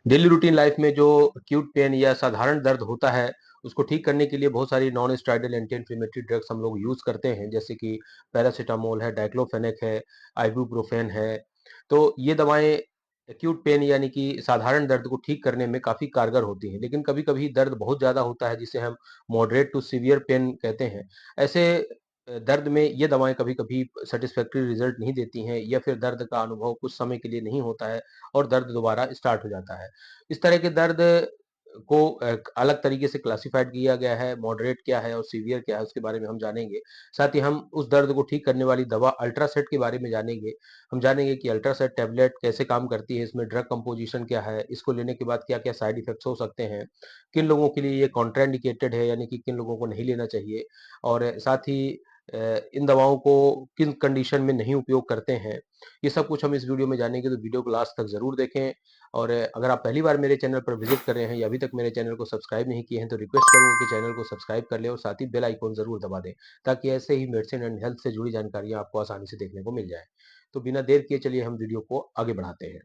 Daily routine life में जो acute pain या साधारण दर्द होता है, उसको ठीक करने के लिए बहुत सारी non steroidal anti inflammatory drugs हम लोग यूज़ करते हैं, जैसे कि पैरासिटामोल है, डाइक्लोफेनेक है, आइबुप्रोफेन है। तो ये दवाएँ एक्यूट पेन यानी कि साधारण दर्द को ठीक करने में काफ़ी कारगर होती हैं। लेकिन कभी-कभी दर्द बहुत ज़्यादा होता है, जिसे हम मॉडरेट टू सीवियर पेन कहते हैं। ऐसे दर्द में ये दवाएँ कभी-कभी सैटिस्फैक्टरी रिज़ल्ट नहीं देती हैं, या फिर दर्द का अनुभव कुछ समय के लिए नहीं होता है और दर्द दोबारा स्टार्ट हो जाता है। इस तरह के दर्द को अलग तरीके से क्लासिफाइड किया गया है, मॉडरेट क्या है और सीवियर क्या है, उसके बारे में हम जानेंगे। साथ ही हम उस दर्द को ठीक करने वाली दवा अल्ट्रासेट के बारे में जानेंगे। हम जानेंगे कि अल्ट्रासेट टैबलेट कैसे काम करती है, इसमें ड्रग कंपोज़िशन क्या है, इसको लेने के बाद क्या-क्या साइड इफ़ेक्ट्स हो सकते हैं, किन लोगों के लिए ये कॉन्ट्राइंडिकेटेड है, यानी कि किन लोगों को नहीं लेना चाहिए, और साथ ही इन दवाओं को किन कंडीशन में नहीं उपयोग करते हैं। ये सब कुछ हम इस वीडियो में जानेंगे, तो वीडियो को लास्ट तक ज़रूर देखें। और अगर आप पहली बार मेरे चैनल पर विज़िट कर रहे हैं या अभी तक मेरे चैनल को सब्सक्राइब नहीं किए हैं, तो रिक्वेस्ट करूँगा कि चैनल को सब्सक्राइब कर लें और साथ ही बेल आइकन ज़रूर दबा दें, ताकि ऐसे ही मेडिसिन एंड हेल्थ से जुड़ी जानकारियाँ आपको आसानी से देखने को मिल जाएँ। तो बिना देर किए चलिए हम वीडियो को आगे बढ़ाते हैं।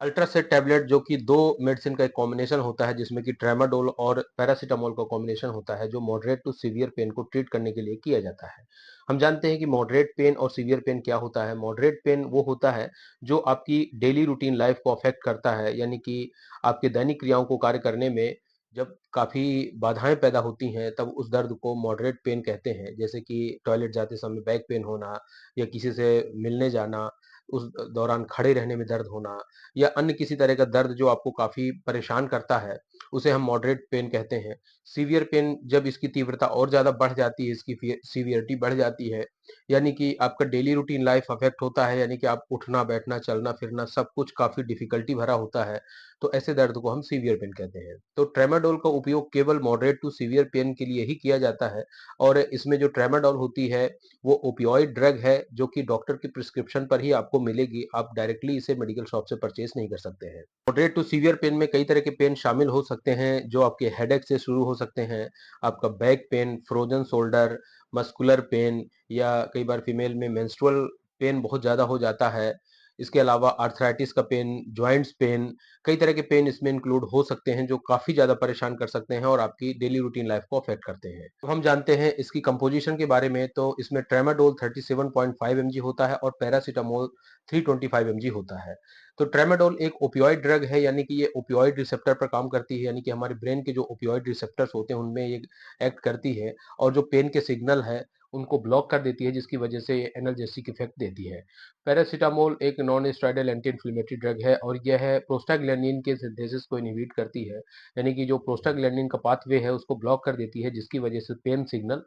अल्ट्रासेट टैबलेट, जो कि 2 मेडिसिन का एक कॉम्बिनेशन होता है, जिसमें कि ट्रामाडोल और पैरासिटामोल का कॉम्बिनेशन होता है, जो मॉडरेट टू सीवियर पेन को ट्रीट करने के लिए किया जाता है। हम जानते हैं कि मॉडरेट पेन और सीवियर पेन क्या होता है। मॉडरेट पेन वो होता है जो आपकी डेली रूटीन लाइफ को अफेक्ट करता है, यानी कि आपके दैनिक क्रियाओं को कार्य करने में जब काफ़ी बाधाएँ पैदा होती हैं, तब उस दर्द को मॉडरेट पेन कहते हैं। जैसे कि टॉयलेट जाते समय बैक पेन होना, या किसी से मिलने जाना, उस दौरान खड़े रहने में दर्द होना, या अन्य किसी तरह का दर्द जो आपको काफ़ी परेशान करता है, उसे हम मॉडरेट पेन कहते हैं। सीवियर पेन, जब इसकी तीव्रता और ज़्यादा बढ़ जाती है, इसकी सीवियरिटी बढ़ जाती है, यानी कि आपका डेली रूटीन लाइफ अफेक्ट होता है, यानी कि आप उठना, बैठना, चलना, फिरना सब कुछ काफ़ी डिफ़िकल्टी भरा होता है, तो ऐसे दर्द को हम सीवियर पेन कहते हैं। तो ट्रामाडोल का उपयोग केवल मॉडरेट टू सीवियर पेन के लिए ही किया जाता है, और इसमें जो ट्रामाडोल होती है, वो ओपियोइड ड्रग है, जो कि डॉक्टर की प्रिस्क्रिप्शन पर ही आपको मिलेगी। आप डायरेक्टली इसे मेडिकल शॉप से परचेज़ नहीं कर सकते हैं। मॉडरेट टू सीवियर पेन में कई तरह के पेन शामिल हो सकते हैं, जो आपके हेडेक से शुरू हो सकते हैं। आपका back pain, frozen shoulder, muscular pain, या कई बार फीमेल में मेंस्ट्रुअल पेन बहुत ज़्यादा हो जाता है। इसके अलावा आर्थराइटिस का पेन, जॉइंट्स पेन, कई तरह के पेन इसमें इंक्लूड हो सकते हैं, जो काफ़ी ज़्यादा परेशान कर सकते हैं और आपकी डेली रूटीन लाइफ को अफेक्ट करते हैं। तो हम जानते हैं इसकी कंपोजिशन के बारे में, तो इसमें ट्रामाडोल 37.5 एमजी होता है और पैरासिटामोल 325 एमजी होता है। तो ट्रामाडोल एक ओपियोइड ड्रग है, यानी कि ये ओपियोइड रिसेप्टर पर काम करती है, यानी कि हमारे ब्रेन के जो ओपियोइड रिसेप्टर्स होते हैं, उनमें ये एक्ट करती है, और जो पेन के सिग्नल है, उनको ब्लॉक कर देती है, जिसकी वजह से ये एनाल्जेसिक इफेक्ट देती है। पैरासिटामोल एक non steroidal anti inflammatory drug है, और यह प्रोस्टाग्लैंडिन के सिंथेसिस को इनहिबिट करती है, यानी कि जो प्रोस्टाग्लैंडिन का पाथवे है, उसको ब्लॉक कर देती है, जिसकी वजह से पेन सिग्नल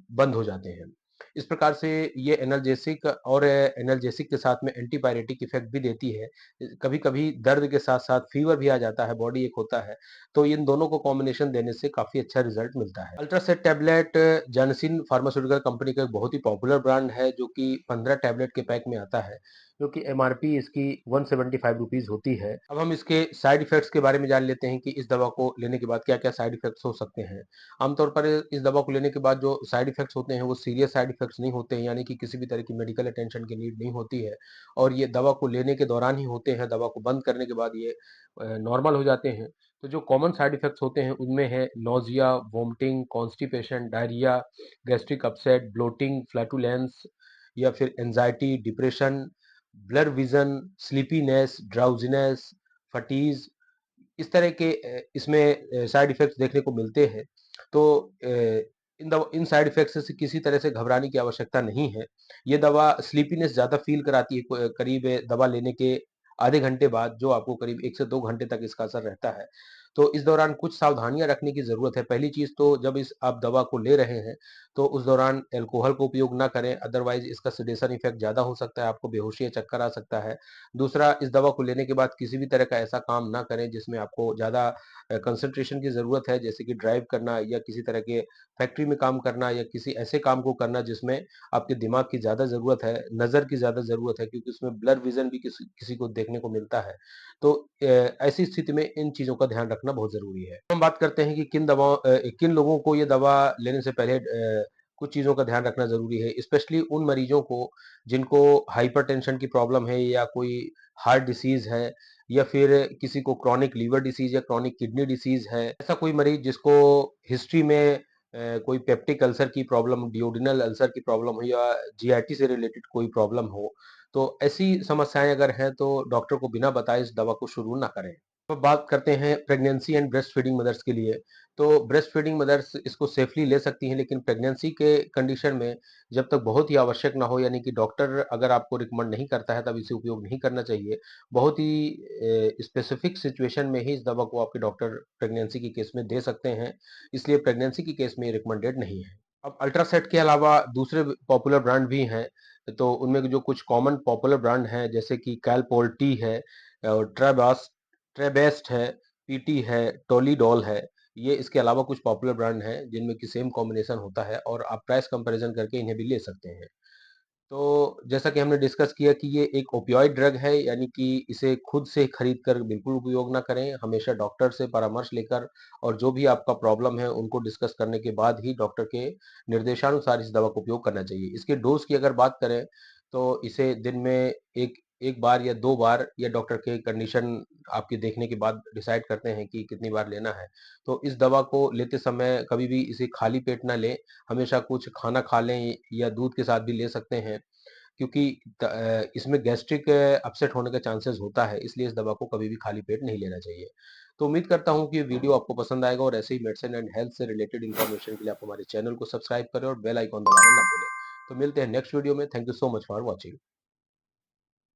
बंद हो जाते हैं। इस प्रकार से ये एनाल्जेसिक, और एनाल्जेसिक के साथ में एंटीपायरेटिक इफेक्ट भी देती है। कभी-कभी दर्द के साथ-साथ फीवर भी आ जाता है, बॉडी एक होता है, तो इन दोनों को कॉम्बिनेशन देने से काफ़ी अच्छा रिजल्ट मिलता है। अल्ट्रासेट टैबलेट जैनसिन फार्मास्यूटिकल कंपनी का एक बहुत ही पॉपुलर ब्रांड है, जो कि 15 टैबलेट के पैक में आता है, जो कि एमआरपी इसकी ₹175 होती है। अब हम इसके साइड इफेक्ट्स के बारे में जान लेते हैं कि इस दवा को लेने के बाद क्या-क्या साइड इफेक्ट्स हो सकते हैं। आमतौर पर इस दवा को लेने के बाद जो साइड इफेक्ट्स होते हैं, वो सीरियस साइड इफेक्ट्स नहीं होते हैं, यानी कि किसी भी तरह की मेडिकल अटेंशन की नीड नहीं होती है, और ये दवा को लेने के दौरान ही होते हैं। दवा को बंद करने के बाद ये नॉर्मल हो जाते हैं। तो जो कॉमन साइड इफेक्ट्स होते हैं, उनमें है nausea, vomiting, constipation, diarrhoea, gastric upset, bloating, flatulence, या फिर anxiety, depression, blur vision, sleepiness, drowsiness, fatigue, इस तरह के इसमें साइड इफ़ेक्ट्स देखने को मिलते हैं। तो इन साइड इफ़ेक्ट्स से किसी तरह से घबराने की आवश्यकता नहीं है। ये दवा स्लीपीनेस ज़्यादा फ़ील कराती है, करीब दवा लेने के आधे घंटे बाद, जो आपको करीब 1 से 2 घंटे तक इसका असर रहता है। तो इस दौरान कुछ सावधानियाँ रखने की ज़रूरत है। पहली चीज़ तो, जब इस आप दवा को ले रहे हैं, तो उस दौरान अल्कोहल का उपयोग ना करें, अदरवाइज़ इसका सेडेशन इफ़ेक्ट ज़्यादा हो सकता है, आपको बेहोशी या चक्कर आ सकता है। दूसरा, इस दवा को लेने के बाद किसी भी तरह का ऐसा काम ना करें जिसमें आपको ज़्यादा कंसंट्रेशन की ज़रूरत है, जैसे कि ड्राइव करना, या किसी तरह के फैक्ट्री में काम करना, या किसी ऐसे काम को करना जिसमें आपके दिमाग की ज़्यादा ज़रूरत है, नज़र की ज़्यादा ज़रूरत है, क्योंकि उसमें ब्लर विज़न भी किसी किसी को देखने को मिलता है। तो ऐसी स्थिति में इन चीज़ों का ध्यान रखना बहुत ज़रूरी है। हम बात करते हैं कि किन लोगों को ये दवा लेने से पहले कुछ चीज़ों का ध्यान रखना ज़रूरी है, स्पेशली उन मरीजों को जिनको हाइपरटेंशन की प्रॉब्लम है या कोई हार्ट डिसीज़ है या फिर किसी को क्रॉनिक लीवर डिसीज़ या क्रॉनिक किडनी डिसीज़ है। ऐसा कोई मरीज जिसको हिस्ट्री में कोई पेप्टिक अल्सर की प्रॉब्लम, डियोडिनल अल्सर की प्रॉब्लम हो या जीआईटी से रिलेटेड कोई प्रॉब्लम हो, तो ऐसी समस्याएँ अगर हैं तो डॉक्टर को बिना बताए इस दवा को शुरू ना करें। अब बात करते हैं pregnancy and breast feeding mother's के लिए। तो ब्रेस्ट फीडिंग मदर्स इसको सेफली ले सकती हैं, लेकिन प्रेगनेंसी के कंडीशन में जब तक बहुत ही आवश्यक ना हो, यानी कि डॉक्टर अगर आपको रिकमेंड नहीं करता है तब इसे उपयोग नहीं करना चाहिए। बहुत ही स्पेसिफिक सिचुएशन में ही इस दवा को आपके डॉक्टर प्रेगनेंसी के केस में दे सकते हैं, इसलिए प्रेगनेंसी के केस में ये रिकमेंडेड नहीं है। अब अल्ट्रासेट के अलावा दूसरे पॉपुलर ब्रांड भी हैं, तो उनमें जो कुछ कॉमन पॉपुलर ब्रांड हैं जैसे कि कैलपोल्टी है और ट्रेबेस्ट है, पीटी है, टोलीडॉल है। ये इसके अलावा कुछ पॉपुलर ब्रांड हैं जिनमें कि सेम कॉम्बिनेशन होता है और आप प्राइस कंपैरिजन करके इन्हें भी ले सकते हैं। तो जैसा कि हमने डिस्कस किया कि ये एक ओपियोइड ड्रग है, यानी कि इसे खुद से खरीद कर बिल्कुल उपयोग ना करें। हमेशा डॉक्टर से परामर्श लेकर और जो भी आपका प्रॉब्लम है उनको डिस्कस करने के बाद ही डॉक्टर के निर्देशानुसार इस दवा का उपयोग करना चाहिए। इसके डोज़ की अगर बात करें तो इसे दिन में 1 बार या 2 बार, या डॉक्टर के कंडीशन आपके देखने के बाद डिसाइड करते हैं कि कितनी बार लेना है। तो इस दवा को लेते समय कभी भी इसे खाली पेट ना लें, हमेशा कुछ खाना खा लें या दूध के साथ भी ले सकते हैं, क्योंकि इसमें गैस्ट्रिक अपसेट होने का चांसेस होता है, इसलिए इस दवा को कभी भी खाली पेट नहीं लेना चाहिए। तो उम्मीद करता हूँ कि ये वीडियो आपको पसंद आएगा और ऐसे ही मेडिसिन एंड हेल्थ से रिलेटेड इन्फॉर्मेशन के लिए आप हमारे चैनल को सब्सक्राइब करें और बेल आइकॉन दबाना ना भूलें। तो मिलते हैं नेक्स्ट वीडियो में। Thank you so much for watching.